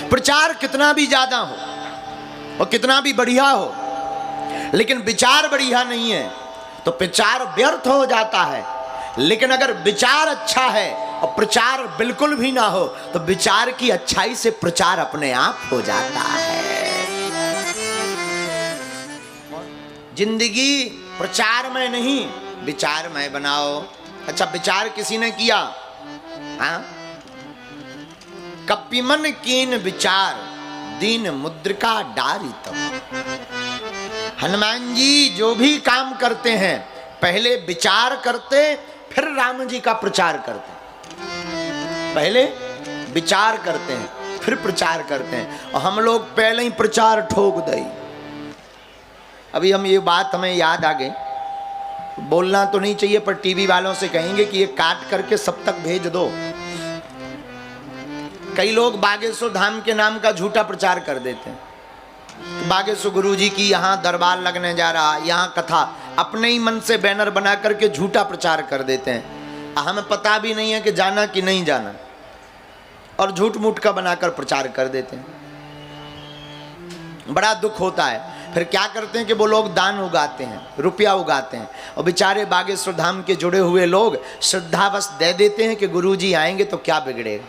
प्रचार कितना भी ज्यादा हो और कितना भी बढ़िया हो, लेकिन विचार बढ़िया नहीं है तो प्रचार व्यर्थ हो जाता है। लेकिन अगर विचार अच्छा है और प्रचार बिल्कुल भी ना हो तो विचार की अच्छाई से प्रचार अपने आप हो जाता है। जिंदगी प्रचार में नहीं विचार में बनाओ। अच्छा, विचार किसी ने किया? हाँ, कपिमन कीन विचार दीन मुद्रिका डारी। तो हनुमान जी जो भी काम करते हैं पहले विचार करते, फिर राम जी का प्रचार करते। पहले विचार करते हैं फिर प्रचार करते हैं, और हम लोग पहले ही प्रचार ठोक दई। अभी हम ये बात हमें याद आ गई, बोलना तो नहीं चाहिए पर टीवी वालों से कहेंगे कि ये काट करके सब तक भेज दो। कई लोग बागेश्वर धाम के नाम का झूठा प्रचार कर देते हैं। बागेश्वर गुरु जी की यहाँ दरबार लगने जा रहा, यहाँ कथा, अपने ही मन से बैनर बना करके झूठा प्रचार कर देते हैं। हमें पता भी नहीं है कि जाना कि नहीं जाना, और झूठ मूठ का बनाकर प्रचार कर देते हैं। बड़ा दुख होता है। फिर क्या करते हैं कि वो लोग दान उगाते हैं, रुपया उगाते हैं, और बेचारे बागेश्वर धाम के जुड़े हुए लोग श्रद्धावश दे देते हैं कि गुरु जी आएंगे तो क्या बिगड़ेगा।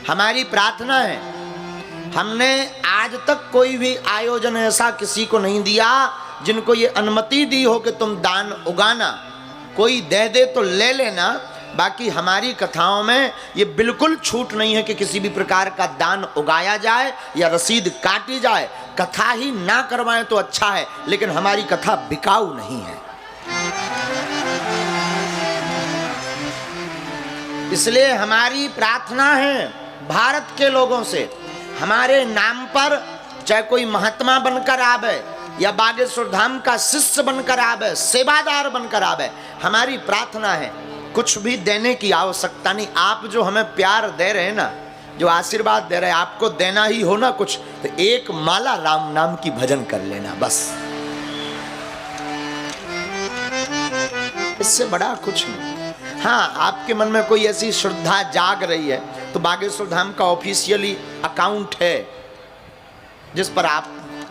हमारी प्रार्थना है, हमने आज तक कोई भी आयोजन ऐसा किसी को नहीं दिया जिनको ये अनुमति दी हो कि तुम दान उगाना। कोई दे दे तो ले लेना, बाकी हमारी कथाओं में ये बिल्कुल छूट नहीं है कि किसी भी प्रकार का दान उगाया जाए या रसीद काटी जाए। कथा ही ना करवाएं तो अच्छा है, लेकिन हमारी कथा बिकाऊ नहीं है। इसलिए हमारी प्रार्थना है भारत के लोगों से, हमारे नाम पर चाहे कोई महात्मा बनकर आवे या बागेश्वर धाम का शिष्य बनकर आवे, सेवादार बनकर आवे, हमारी प्रार्थना है कुछ भी देने की आवश्यकता नहीं। आप जो हमें प्यार दे रहे हैं ना, जो आशीर्वाद दे रहे हैं, आपको देना ही हो ना कुछ, तो एक माला राम नाम की भजन कर लेना बस, इससे बड़ा कुछ नहीं। हाँ, आपके मन में कोई ऐसी श्रद्धा जाग रही है तो बागेश्वर धाम का ऑफिशियली अकाउंट है जिस पर आप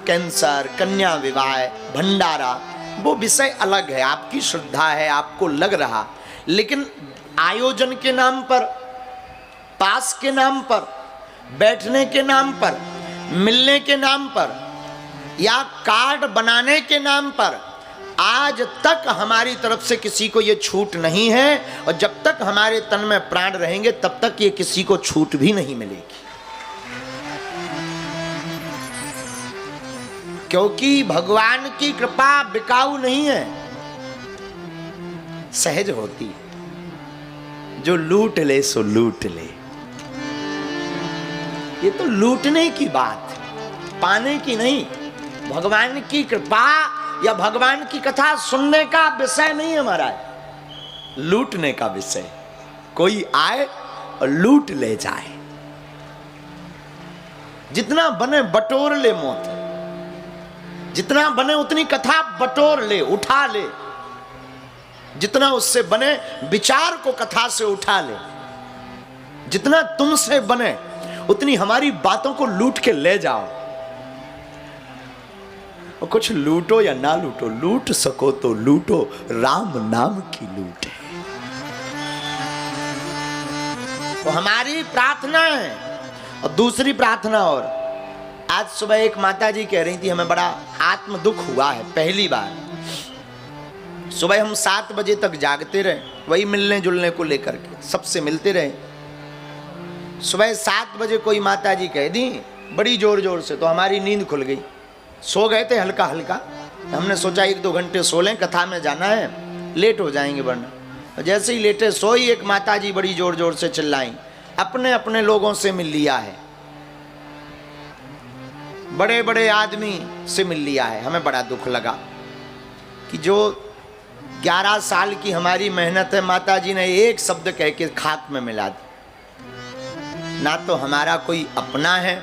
कैंसर, कन्या विवाह, भंडारा, वो विषय अलग है, आपकी श्रद्धा है, आपको लग रहा। लेकिन आयोजन के नाम पर, पास के नाम पर, बैठने के नाम पर, मिलने के नाम पर या कार्ड बनाने के नाम पर आज तक हमारी तरफ से किसी को ये छूट नहीं है, और जब तक हमारे तन में प्राण रहेंगे तब तक ये किसी को छूट भी नहीं मिलेगी। क्योंकि भगवान की कृपा बिकाऊ नहीं है, सहज होती है। जो लूट ले सो लूट ले, ये तो लूटने की बात है, पाने की नहीं। भगवान की कृपा या भगवान की कथा सुनने का विषय नहीं है हमारा, लूटने का विषय। कोई आए और लूट ले जाए, जितना बने बटोर ले मौत, जितना बने उतनी कथा बटोर ले, उठा ले, जितना उससे बने विचार को कथा से उठा ले, जितना तुमसे बने उतनी हमारी बातों को लूट के ले जाओ। और कुछ लूटो या ना लूटो, लूट सको तो लूटो, राम नाम की लूट है। तो हमारी प्रार्थना है। और दूसरी प्रार्थना, और आज सुबह एक माता जी कह रही थी हमें बड़ा आत्म दुख हुआ है। पहली बार सुबह हम 7 बजे तक जागते रहे, वही मिलने जुलने को लेकर के सबसे मिलते रहे। सुबह 7 बजे कोई माता जी कह दी बड़ी जोर जोर से, तो हमारी नींद खुल गई। सो गए थे हल्का हल्का, हमने सोचा 1-2 घंटे सो लें, कथा में जाना है, लेट हो जाएंगे वरना। जैसे ही लेटे सोई, एक माता जी बड़ी जोर जोर से चिल्लाई, अपने अपने लोगों से मिल लिया है, बड़े बड़े आदमी से मिल लिया है। हमें बड़ा दुख लगा कि जो 11 साल की हमारी मेहनत है, माता जी ने एक शब्द कह के खाक में मिला दी। ना तो हमारा कोई अपना है,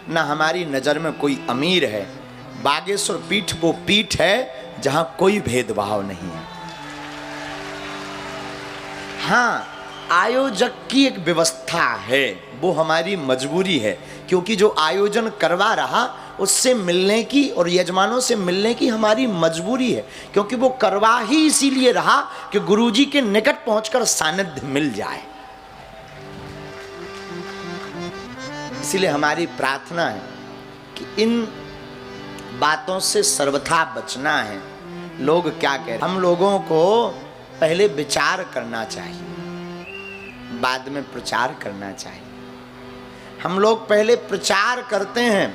ना हमारी नज़र में कोई अमीर है। बागेश्वर पीठ वो पीठ है जहां कोई भेदभाव नहीं है। हाँ, आयोजक की एक व्यवस्था है, वो हमारी मजबूरी है, क्योंकि जो आयोजन करवा रहा उससे मिलने की और यजमानों से मिलने की हमारी मजबूरी है, क्योंकि वो करवा ही इसीलिए रहा कि गुरुजी के निकट पहुंचकर सानिध्य मिल जाए। इसीलिए हमारी प्रार्थना है कि इन बातों से सर्वथा बचना है। लोग क्या कह रहे हैं, हम लोगों को पहले विचार करना चाहिए, बाद में प्रचार करना चाहिए। हम लोग पहले प्रचार करते हैं,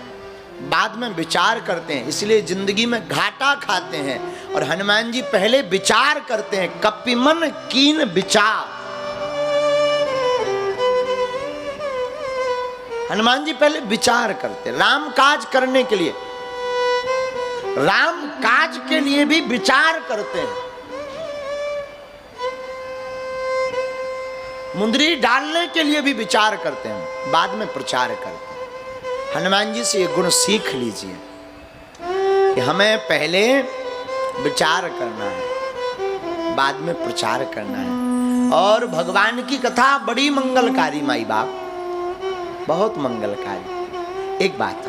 बाद में विचार करते हैं, इसलिए जिंदगी में घाटा खाते हैं। और हनुमान जी पहले विचार करते हैं, कपिमन कीन विचार। हनुमान जी पहले विचार करते, राम काज करने के लिए, राम काज के लिए भी विचार करते हैं। मुंदरी डालने के लिए भी विचार करते हैं, बाद में प्रचार करते हैं। हनुमान जी से ये गुण सीख लीजिए कि हमें पहले विचार करना है, बाद में प्रचार करना है। और भगवान की कथा बड़ी मंगलकारी, माई बाप बहुत मंगलकारी। एक बात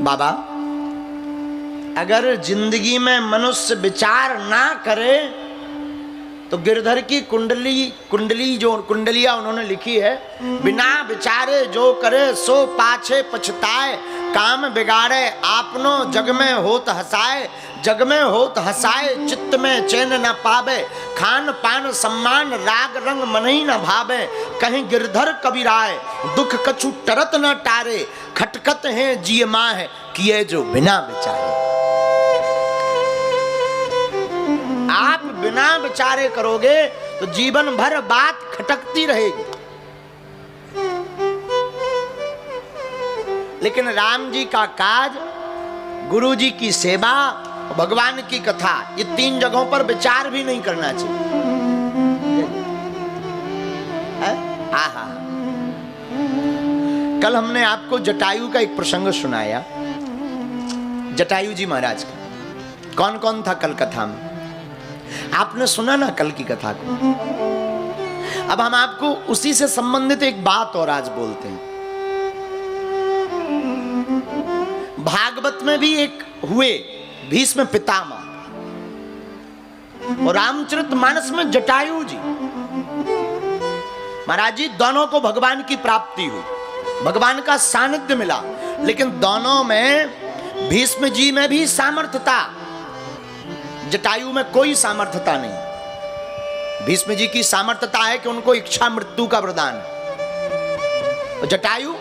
बाबा, अगर जिंदगी में मनुष्य विचार ना करे तो गिरधर की कुंडली जो कुंडलियां उन्होंने लिखी है, बिना विचारे जो करे सो पाछे पछताए, काम बिगाड़े आपनो जग में होत हसाए, जग में होत हसाए चित्त में चैन न पावे, खान पान सम्मान राग रंग मनई न भावे, कहीं गिरधर कबीराए दुख कछु टरत न टारे, खटकत है जिय माह किए जो बिना विचारे। आप बिना विचारे करोगे तो जीवन भर बात खटकती रहेगी। लेकिन राम जी का काज, गुरु जी की सेवा, भगवान की कथा, ये तीन जगहों पर विचार भी नहीं करना चाहिए। आहा, कल हमने आपको जटायु का एक प्रसंग सुनाया, जटायु जी महाराज का। कौन कौन था कल कथा में? आपने सुना ना कल की कथा को। अब हम आपको उसी से संबंधित एक बात और आज बोलते हैं। भागवत में भी एक हुए भीष्म पितामह, और रामचरितमानस में जटायु जी महाराज जी, दोनों को भगवान की प्राप्ति हुई, भगवान का सानिध्य मिला। लेकिन दोनों में भीष्म जी में भी सामर्थ्य था, जटायु में कोई सामर्थ्यता नहीं। भीष्म जी की सामर्थ्यता है कि उनको इच्छा मृत्यु का वरदान है, जटायु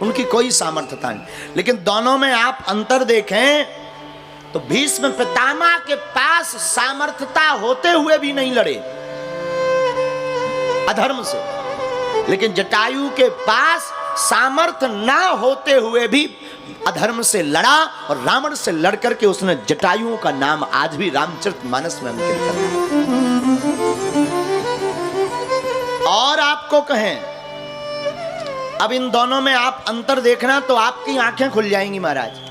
उनकी कोई सामर्थ्यता नहीं। लेकिन दोनों में आप अंतर देखें तो भीष्म पितामह के पास सामर्थ्यता होते हुए भी नहीं लड़े अधर्म से, लेकिन जटायु के पास सामर्थ्य ना होते हुए भी अधर्म से लड़ा, और रावण से लड़ करके उसने जटायुओं का नाम आज भी रामचरितमानस में अंकित कर। और आपको कहें, अब इन दोनों में आप अंतर देखना तो आपकी आंखें खुल जाएंगी महाराज।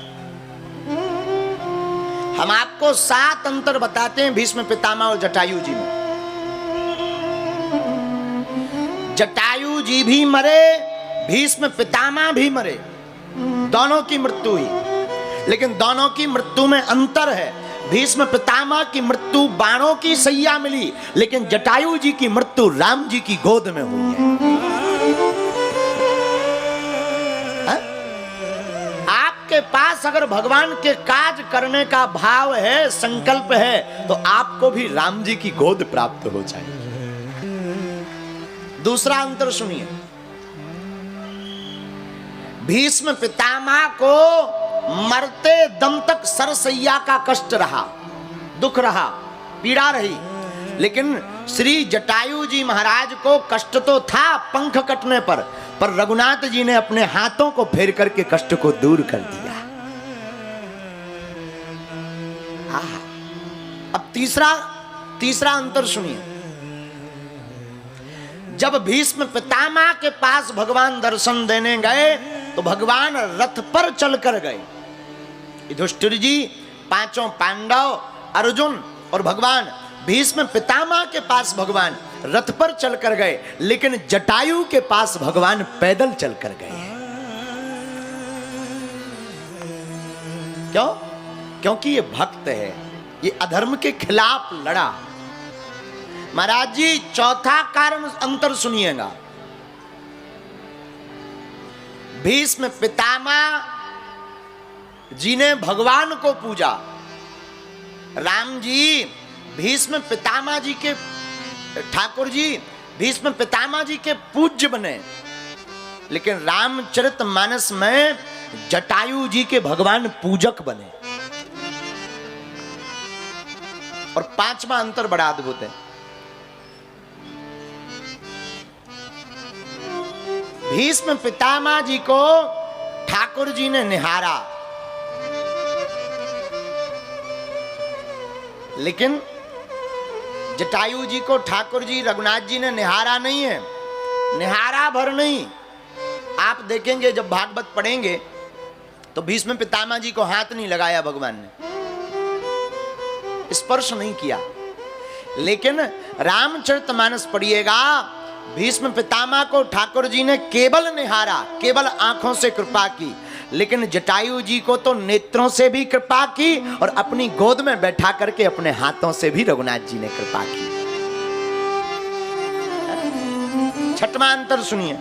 हम आपको 7 अंतर बताते हैं भीष्म पितामह और जटायु जी में। जटायु जी भी मरे, भीष्म पितामह भी मरे, दोनों की मृत्यु हुई, लेकिन दोनों की मृत्यु में अंतर है। भीष्म पितामह की मृत्यु बाणों की सैया मिली, लेकिन जटायु जी की मृत्यु राम जी की गोद में हुई है। आपके पास अगर भगवान के काज करने का भाव है, संकल्प है, तो आपको भी राम जी की गोद प्राप्त हो जाएगी। दूसरा अंतर सुनिए, भीष्म पितामह को मरते दम तक सरसैया का कष्ट रहा, दुख रहा, पीड़ा रही, लेकिन श्री जटायु जी महाराज को कष्ट तो था पंख कटने पर रघुनाथ जी ने अपने हाथों को फेर करके कष्ट को दूर कर दिया। अब तीसरा अंतर सुनिए, जब भीष्म पितामह के पास भगवान दर्शन देने गए तो भगवान रथ पर चलकर गए। युधिष्ठिर जी, 5 पांडव, अर्जुन और भगवान भीष्म पितामह के पास भगवान रथ पर चल कर गए, लेकिन जटायु के पास भगवान पैदल चल कर गए। क्यों? क्योंकि ये भक्त है, ये अधर्म के खिलाफ लड़ा। महाराज जी चौथा कारण अंतर सुनिएगा। भीष्म पितामह जी ने भगवान को पूजा, राम जी भीष्म पितामह जी के, ठाकुर जी भीष्म पितामह जी के पूज्य बने, लेकिन रामचरितमानस में जटायु जी के भगवान पूजक बने। और पांचवा अंतर बड़ा अद्भुत है। भीष्म पितामह जी को ठाकुर जी ने निहारा, लेकिन जटायु जी को ठाकुर जी रघुनाथ जी ने निहारा नहीं है, निहारा भर नहीं। आप देखेंगे जब भागवत पढ़ेंगे तो भीष्म पितामह जी को हाथ नहीं लगाया भगवान ने, स्पर्श नहीं किया। लेकिन रामचरितमानस पढ़िएगा, भीष्म पितामह को ठाकुर जी ने केवल निहारा, केवल आंखों से कृपा की, लेकिन जटायु जी को तो नेत्रों से भी कृपा की और अपनी गोद में बैठा करके अपने हाथों से भी रघुनाथ जी ने कृपा की। छठवां अंतर सुनिए।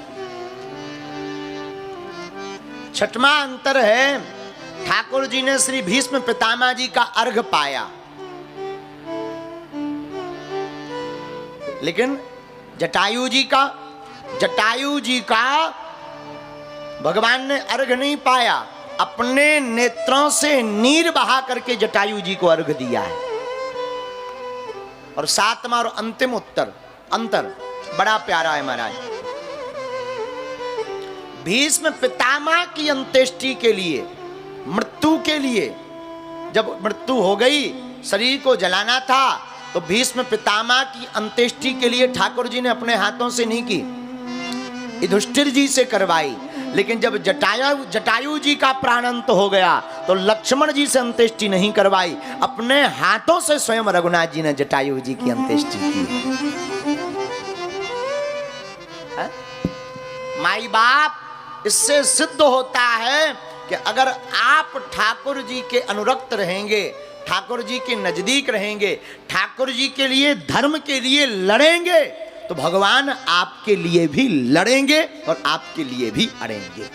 छठवां अंतर है, ठाकुर जी ने श्री भीष्म पितामह जी का अर्घ पाया, लेकिन जटायु जी का भगवान ने अर्घ नहीं पाया। अपने नेत्रों से नीर बहा करके जटायु जी को अर्घ दिया है। और सातवां और अंतिम अंतर बड़ा प्यारा है महाराज। भीष्म पितामह की अंत्येष्टि के लिए, मृत्यु के लिए, जब मृत्यु हो गई, शरीर को जलाना था, तो भीष्म पितामह की अंत्येष्टि के लिए ठाकुर जी ने अपने हाथों से नहीं की, युधिष्ठिर जी से करवाई। लेकिन जब जटायु जी का प्राणांत हो गया तो लक्ष्मण जी से अंत्येष्टि नहीं करवाई, अपने हाथों से स्वयं रघुनाथ जी ने जटायु जी की अंत्येष्टि की। माई बाप, इससे सिद्ध होता है कि अगर आप ठाकुर जी के अनुरक्त रहेंगे, ठाकुर जी के नजदीक रहेंगे, ठाकुर जी के लिए, धर्म के लिए लड़ेंगे, तो भगवान आपके लिए भी लड़ेंगे और आपके लिए भी अड़ेंगे।